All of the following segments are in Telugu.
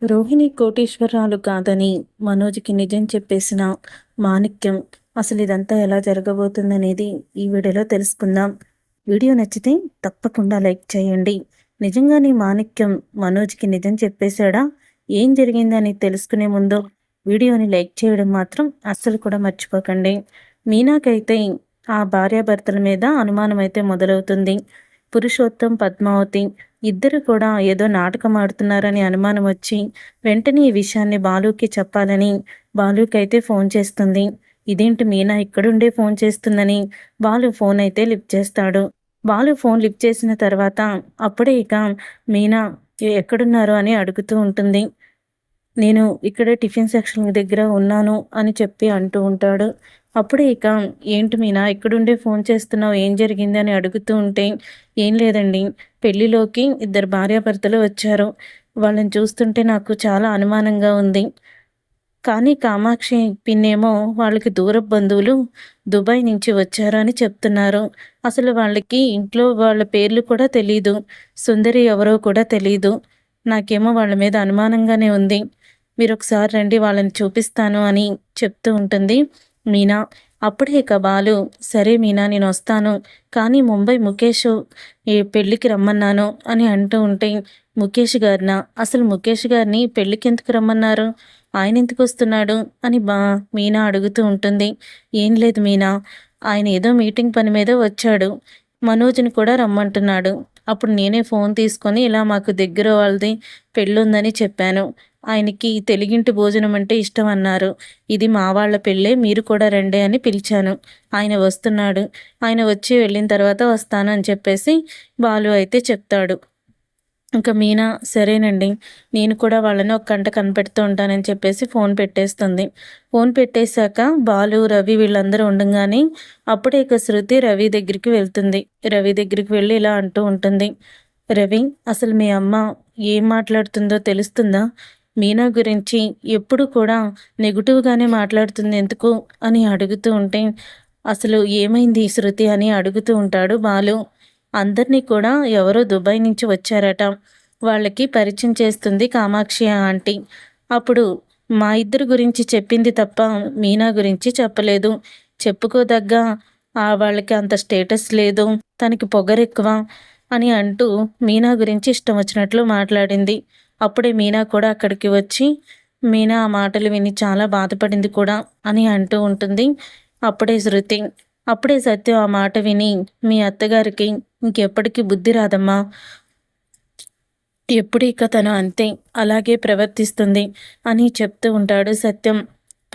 రోహిణి కోటీశ్వరరాలు కాదని మనోజ్కి నిజం చెప్పేసిన మాణిక్యం అసలు ఇదంతా ఎలా జరగబోతుందనేది ఈ వీడియోలో తెలుసుకుందాం. వీడియో నచ్చితే తప్పకుండా లైక్ చేయండి. నిజంగానే మాణిక్యం మనోజ్కి నిజం చెప్పేశాడా? ఏం జరిగిందని తెలుసుకునే ముందు వీడియోని లైక్ చేయడం మాత్రం అస్సలు కూడా మర్చిపోకండి. మీనాకైతే ఆ భార్యాభర్తల మీద అనుమానం అయితే మొదలవుతుంది. పురుషోత్తం, పద్మావతి ఇద్దరు కూడా ఏదో నాటకం ఆడుతున్నారని అనుమానం వచ్చి వెంటనే ఈ విషయాన్ని బాలుకి చెప్పాలని బాలుకైతే ఫోన్ చేస్తుంది. ఇదేంటి మీనా ఇక్కడుండే ఫోన్ చేస్తుందని బాలు ఫోన్ అయితే లిఫ్ట్ చేస్తాడు. బాలు ఫోన్ లిఫ్ట్ చేసిన తర్వాత అప్పుడే ఇక మీనా ఎక్కడున్నారు అని అడుగుతూ ఉంటుంది. నేను ఇక్కడే టిఫిన్ సెక్షన్ దగ్గర ఉన్నాను అని చెప్పి అంటూ ఉంటాడు. అప్పుడే ఇక ఏంటి మీనా ఇక్కడుండే ఫోన్ చేస్తున్నావు, ఏం జరిగింది అని అడుగుతూ ఉంటే, ఏం లేదండి, పెళ్లిలోకి ఇద్దరు భార్యాభర్తలు వచ్చారు. వాళ్ళని చూస్తుంటే నాకు చాలా అనుమానంగా ఉంది. కానీ కామాక్షి పిన్నేమో వాళ్ళకి దూరపు బంధువులు దుబాయ్ నుంచి వచ్చారు అని చెప్తున్నారు. అసలు వాళ్ళకి ఇంట్లో వాళ్ళ పేర్లు కూడా తెలీదు. సుందరి ఎవరో కూడా తెలీదు. నాకేమో వాళ్ళ మీద అనుమానంగానే ఉంది. మీరొకసారి రండి, వాళ్ళని చూపిస్తాను అని చెప్తూ ఉంటుంది మీనా. అప్పుడే ఇక బాలు, సరే మీనా నేను వస్తాను, కానీ ముంబై ముఖేష్ ఈ పెళ్ళికి రమ్మన్నాను అని అంటూ ఉంటే, ముఖేష్ గారినా? అసలు ముఖేష్ గారిని పెళ్ళికి ఎందుకు రమ్మన్నారు? ఆయన ఎందుకు వస్తున్నాడు అని మీనా అడుగుతూ ఉంటుంది. ఏం లేదు మీనా, ఆయన ఏదో మీటింగ్ పని మీద వచ్చాడు, మనోజ్ని కూడా రమ్మంటున్నాడు. అప్పుడు నేనే ఫోన్ తీసుకొని ఇలా మాకు దగ్గర వాళ్ళది పెళ్ళుందని చెప్పాను. ఆయనకి తెలుగింటి భోజనం అంటే ఇష్టం అన్నారు. ఇది మా వాళ్ళ పెళ్ళే, మీరు కూడా రండి అని పిలిచాను. ఆయన వస్తున్నాడు, ఆయన వచ్చి వెళ్ళిన తర్వాత వస్తాను అని చెప్పేసి బాలు అయితే చెప్తాడు. ఇంకా మీనా సరేనండి, నేను కూడా వాళ్ళని ఒక గంట కనిపెడుతూ ఉంటానని చెప్పేసి ఫోన్ పెట్టేస్తుంది. ఫోన్ పెట్టేశాక బాలు, రవి వీళ్ళందరూ ఉండగానే అప్పుడే ఇక శృతి రవి దగ్గరికి వెళ్తుంది. రవి దగ్గరికి వెళ్ళి ఇలా అంటూ ఉంటుంది. రవి, అసలు మీ అమ్మ ఏం మాట్లాడుతుందో తెలుస్తుందా? మీనా గురించి ఎప్పుడు కూడా నెగిటివ్గానే మాట్లాడుతుంది ఎందుకు అని అడుగుతూ ఉంటే, అసలు ఏమైంది శృతి అని అడుగుతూ ఉంటాడు బాలు. అందరినీ కూడా ఎవరో దుబాయ్ నుంచి వచ్చారట, వాళ్ళకి పరిచయం చేస్తుంది కామాక్షి ఆంటీ. అప్పుడు మా ఇద్దరు గురించి చెప్పింది తప్ప మీనా గురించి చెప్పలేదు. చెప్పుకోదగ్గ వాళ్ళకి అంత స్టేటస్ లేదు, తనకి పొగరెక్కువ అని అంటూ మీనా గురించి ఇష్టం వచ్చినట్లు మాట్లాడింది. అప్పుడే మీనా కూడా అక్కడికి వచ్చి మీనా ఆ మాటలు విని చాలా బాధపడింది కూడా అని అంటూ ఉంటుంది. అప్పుడే శృతి, అప్పుడే సత్యం ఆ మాట విని, మీ అత్తగారికి ఇంకెప్పటికీ బుద్ధి రాదమ్మా, ఎప్పుడు ఇక తను అంతే, అలాగే ప్రవర్తిస్తుంది అని చెప్తూ ఉంటాడు సత్యం.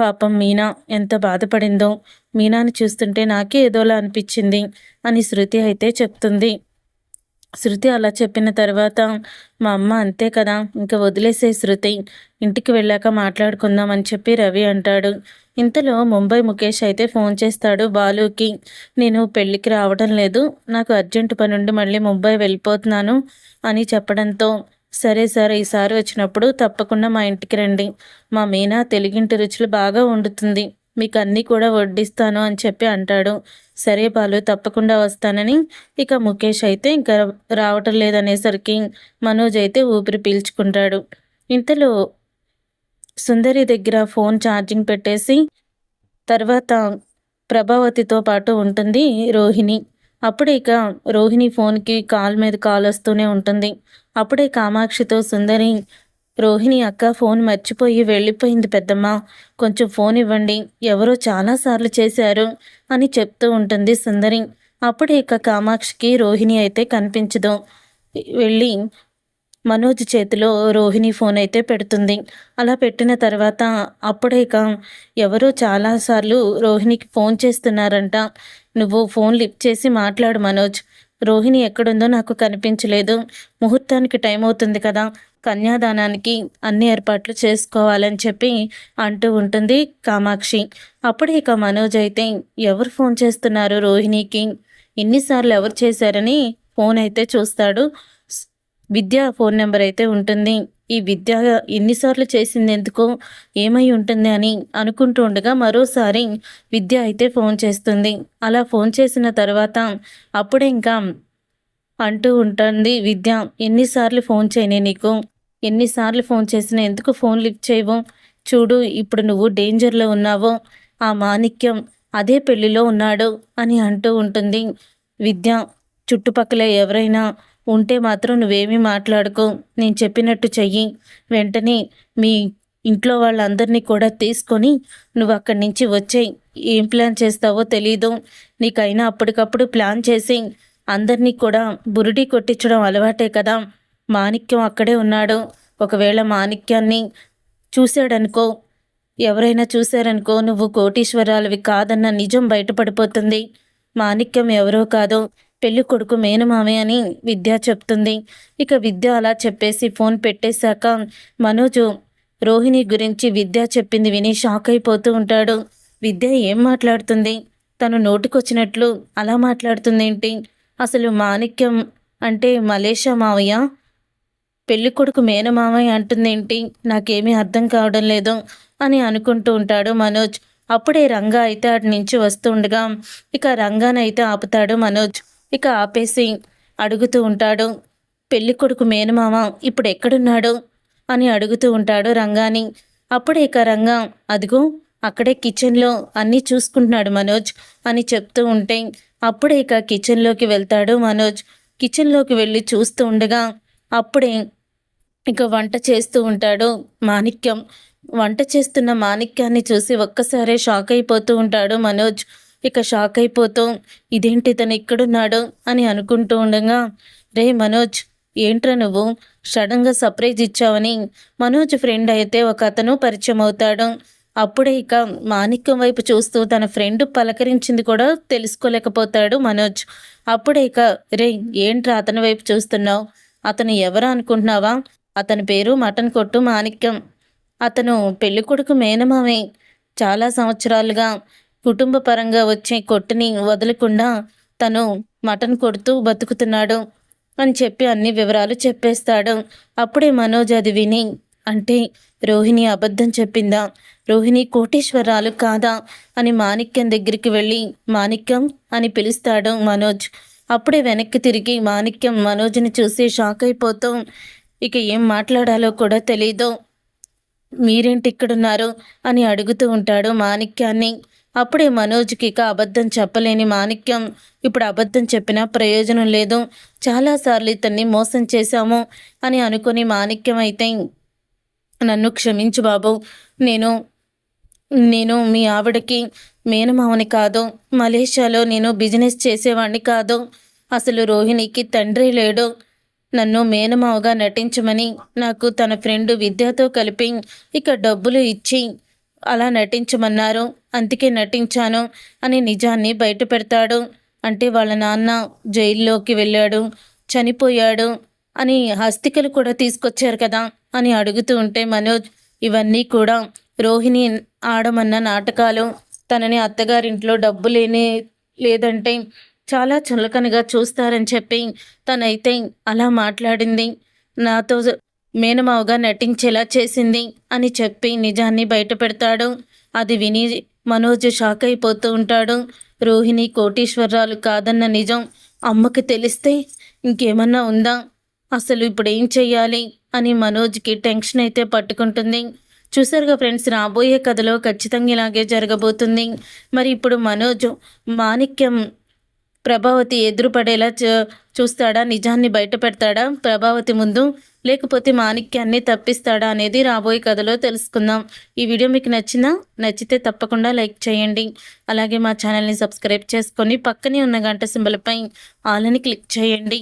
పాపం మీనా ఎంత బాధపడిందో, మీనాని చూస్తుంటే నాకే ఏదోలా అనిపించింది అని శృతి అయితే చెప్తుంది. శృతి అలా చెప్పిన తర్వాత, మా అమ్మ అంతే కదా, ఇంకా వదిలేసే శృతి, ఇంటికి వెళ్ళాక మాట్లాడుకుందాం అని చెప్పి రవి అంటాడు. ఇంతలో ముంబై ముఖేష్ అయితే ఫోన్ చేస్తాడు బాలుకి. నేను పెళ్ళికి రావడం లేదు, నాకు అర్జెంటు పనుండి మళ్ళీ ముంబై వెళ్ళిపోతున్నాను అని చెప్పడంతో, సరే సరే, ఈసారి వచ్చినప్పుడు తప్పకుండా మా ఇంటికి రండి, మా మీనా తెలుగింటి రుచులు బాగా వండుతుంది, మీకు అన్నీ కూడా వడ్డిస్తాను అని చెప్పి అంటాడు. సరే బాలు, తప్పకుండా వస్తానని ఇక ముఖేష్ అయితే ఇంకా రావటం లేదనేసరికి మనోజ్ అయితే ఊపిరి పీల్చుకుంటాడు. ఇంతలో సుందరి దగ్గర ఫోన్ ఛార్జింగ్ పెట్టేసి తర్వాత ప్రభావతితో పాటు ఉంటుంది రోహిణి. అప్పుడే ఇక రోహిణి ఫోన్కి కాల్ మీద కాల్ వస్తూనే ఉంటుంది. అప్పుడే కామాక్షితో సుందరి, రోహిణి అక్క ఫోన్ మర్చిపోయి వెళ్ళిపోయింది పెద్దమ్మ, కొంచెం ఫోన్ ఇవ్వండి, ఎవరో చాలాసార్లు చేశారు అని చెప్తూ ఉంటుంది సుందరి. అప్పుడే ఇక కామాక్షికి రోహిణి అయితే కనిపించదు. వెళ్ళి మనోజ్ చేతిలో రోహిణి ఫోన్ అయితే పెడుతుంది. అలా పెట్టిన తర్వాత అప్పుడే ఇక ఎవరో చాలాసార్లు రోహిణికి ఫోన్ చేస్తున్నారంట, నువ్వు ఫోన్ లిఫ్ట్ చేసి మాట్లాడు మనోజ్, రోహిణి ఎక్కడుందో నాకు కనిపించలేదు, ముహూర్తానికి టైం అవుతుంది కదా, కన్యాదానానికి అన్ని ఏర్పాట్లు చేసుకోవాలని చెప్పి అంటూ ఉంటుంది కామాక్షి. అప్పుడే ఇక మనోజ్ అయితే ఎవరు ఫోన్ చేస్తున్నారు రోహిణికి, ఎన్నిసార్లు ఎవరు చేశారని ఫోన్ అయితే చూస్తాడు. విద్య ఫోన్ నెంబర్ అయితే ఉంటుంది. ఈ విద్య ఎన్నిసార్లు చేసింది ఎందుకో, ఏమై ఉంటుంది అని అనుకుంటూ ఉండగా మరోసారి విద్య అయితే ఫోన్ చేస్తుంది. అలా ఫోన్ చేసిన తర్వాత అప్పుడే ఇంకా అంటూ ఉంటుంది విద్య, ఎన్నిసార్లు ఫోన్ చేయనే నీకు, ఎన్నిసార్లు ఫోన్ చేసినా ఎందుకు ఫోన్ లిఫ్ట్ చేయవు? చూడు ఇప్పుడు నువ్వు డేంజర్‌లో ఉన్నావు. ఆ మాణిక్యం అదే పెళ్లిలో ఉన్నాడు" అని అంటూ ఉంటుంది విద్య. "చుట్టుపక్కల ఎవరైనా ఉంటే మాత్రం నువ్వేమీ మాట్లాడకు. నేను చెప్పినట్టు చెయ్యి. వెంటనే మీ ఇంట్లో వాళ్ళందరినీ కూడా తీసుకొని నువ్వు అక్కడి నుంచి వచ్చేయి. ఏం ప్లాన్ చేస్తావో తెలీదు. నీకైనా అప్పటికప్పుడు ప్లాన్ చేసి అందరినీ కూడా బురిడీ కొట్టించడం అలవాటే కదా. మాణిక్యం అక్కడే ఉన్నాడు. ఒకవేళ మాణిక్యాన్ని చూశాడనుకో, ఎవరైనా చూశారనుకో, నువ్వు కోటీశ్వరాలివి కాదన్న నిజం బయటపడిపోతుంది. మాణిక్యం ఎవరో కాదు, పెళ్లి కొడుకు మేనమామే అని విద్య చెప్తుంది. ఇక విద్య అలా చెప్పేసి ఫోన్ పెట్టేశాక మనోజు రోహిణి గురించి విద్య చెప్పింది విని షాక్ అయిపోతూ ఉంటాడు. విద్య ఏం మాట్లాడుతుంది? తను నోటికొచ్చినట్లు అలా మాట్లాడుతుందేంటి? అసలు మాణిక్యం అంటే మలేషియా మావయ్య, పెళ్లి కొడుకు మేనమామయ్య అంటుందేంటి? నాకేమీ అర్థం కావడం లేదు అని అనుకుంటూ ఉంటాడు మనోజ్. అప్పుడే రంగా అయితే అటు నుంచి వస్తుండగా ఇక రంగానైతే ఆపుతాడు మనోజ్. ఇక ఆపేసి అడుగుతూ ఉంటాడు, పెళ్లి కొడుకు మేనమామ ఇప్పుడు ఎక్కడున్నాడు అని అడుగుతూ ఉంటాడు రంగాని. అప్పుడే ఇక రంగా అదిగో అక్కడే కిచెన్లో అన్నీ చూసుకుంటున్నాడు మనోజ్ అని చెప్తూ ఉంటే అప్పుడే ఇక కిచెన్లోకి వెళ్తాడు మనోజ్. కిచెన్లోకి వెళ్ళి చూస్తూ ఉండగా అప్పుడే ఇక వంట చేస్తూ ఉంటాడు మాణిక్యం. వంట చేస్తున్న మాణిక్యాన్ని చూసి ఒక్కసారే షాక్ అయిపోతూ ఉంటాడు మనోజ్. ఇక షాక్ అయిపోతూ ఇదేంటి తను ఇక్కడున్నాడు అని అనుకుంటూ ఉండగా, రే మనోజ్, ఏంట్రా నువ్వు సడన్గా సర్ప్రైజ్ ఇచ్చావని మనోజ్ ఫ్రెండ్ అయితే ఒక అతను పరిచయం అవుతాడు. అప్పుడే ఇక మాణిక్యం వైపు చూస్తూ తన ఫ్రెండ్ పలకరించింది కూడా తెలుసుకోలేకపోతాడు మనోజ్. అప్పుడే ఇక రే ఏంట్రా అతని వైపు చూస్తున్నావు? అతను ఎవరు అనుకుంటున్నావా? అతని పేరు మటన్ కొట్టు మాణిక్యం. అతను పెళ్ళికొడుకు మేనమామే. చాలా సంవత్సరాలుగా కుటుంబ పరంగా వచ్చే కొట్టుని వదలకుండా తను మటన్ కొడుతూ బతుకుతున్నాడు అని చెప్పి అన్ని వివరాలు చెప్పేస్తాడు. అప్పుడే మనోజ్ అది విని, అంటే రోహిణి అబద్ధం చెప్పిందా? రోహిణి కోటీశ్వరాలు కాదా అని మాణిక్యం దగ్గరికి వెళ్ళి మాణిక్యం అని పిలుస్తాడు మనోజ్. అప్పుడే వెనక్కి తిరిగి మాణిక్యం మనోజ్ని చూసి షాక్ అయిపోతూ ఇక ఏం మాట్లాడాలో కూడా తెలీదు. మీరేంటి ఇక్కడున్నారు అని అడుగుతూ ఉంటాడు మాణిక్యాన్ని. అప్పుడే మనోజ్కి ఇక అబద్ధం చెప్పలేని మాణిక్యం, ఇప్పుడు అబద్ధం చెప్పినా ప్రయోజనం లేదు, చాలాసార్లు ఇతన్ని మోసం చేశాము అని అనుకుని మాణిక్యం అయితే, నన్ను క్షమించు బాబు, నేను నేను మీ ఆవిడకి మేనమావని కాదు, మలేషియాలో నేను బిజినెస్ చేసేవాడిని కాదు, అసలు రోహిణికి తండ్రి లేడు, నన్ను మేనమావగా నటించమని నాకు తన ఫ్రెండ్ విద్యతో కలిపి ఇక డబ్బులు ఇచ్చి అలా నటించమన్నారు, అందుకే నటించాను అని నిజాన్ని బయట పెడతాడు. అంటే వాళ్ళ నాన్న జైల్లోకి వెళ్ళాడు, చనిపోయాడు అని హస్తికలు కూడా తీసుకొచ్చారు కదా అని అడుగుతూ ఉంటే మనోజ్, ఇవన్నీ కూడా రోహిణి ఆడమన్న నాటకాలు, తనని అత్తగారింట్లో డబ్బు లేదంటే చాలా చులకనగా చూస్తారని చెప్పి తనైతే అలా మాట్లాడింది, నాతో మేనమావగా నటించేలా చేసింది అని చెప్పి నిజాన్ని బయట పెడతాడు. అది విని మనోజ్ షాక్ అయిపోతూ ఉంటాడు. రోహిణి కోటీశ్వరాలు కాదన్న నిజం అమ్మకి తెలిస్తే ఇంకేమన్నా ఉందా, అసలు ఇప్పుడు ఏం చెయ్యాలి అని మనోజ్కి టెన్షన్ అయితే పట్టుకుంటుంది. చూసారుగా ఫ్రెండ్స్, రాబోయే కథలో ఖచ్చితంగా ఇలాగే జరగబోతుంది. మరి ఇప్పుడు మనోజ్ మాణిక్యం ప్రభావతి ఎదురుపడేలా చూస్తాడా, నిజాన్ని బయట పెడతాడా ప్రభావతి ముందు, లేకపోతే మాణిక్యాన్ని తప్పిస్తాడా అనేది రాబోయే కథలో తెలుసుకుందాం. ఈ వీడియో మీకు నచ్చితే తప్పకుండా లైక్ చేయండి. అలాగే మా ఛానల్ని సబ్స్క్రైబ్ చేసుకొని పక్కనే ఉన్న గంట సింబల్పై ఆల్ అని క్లిక్ చేయండి.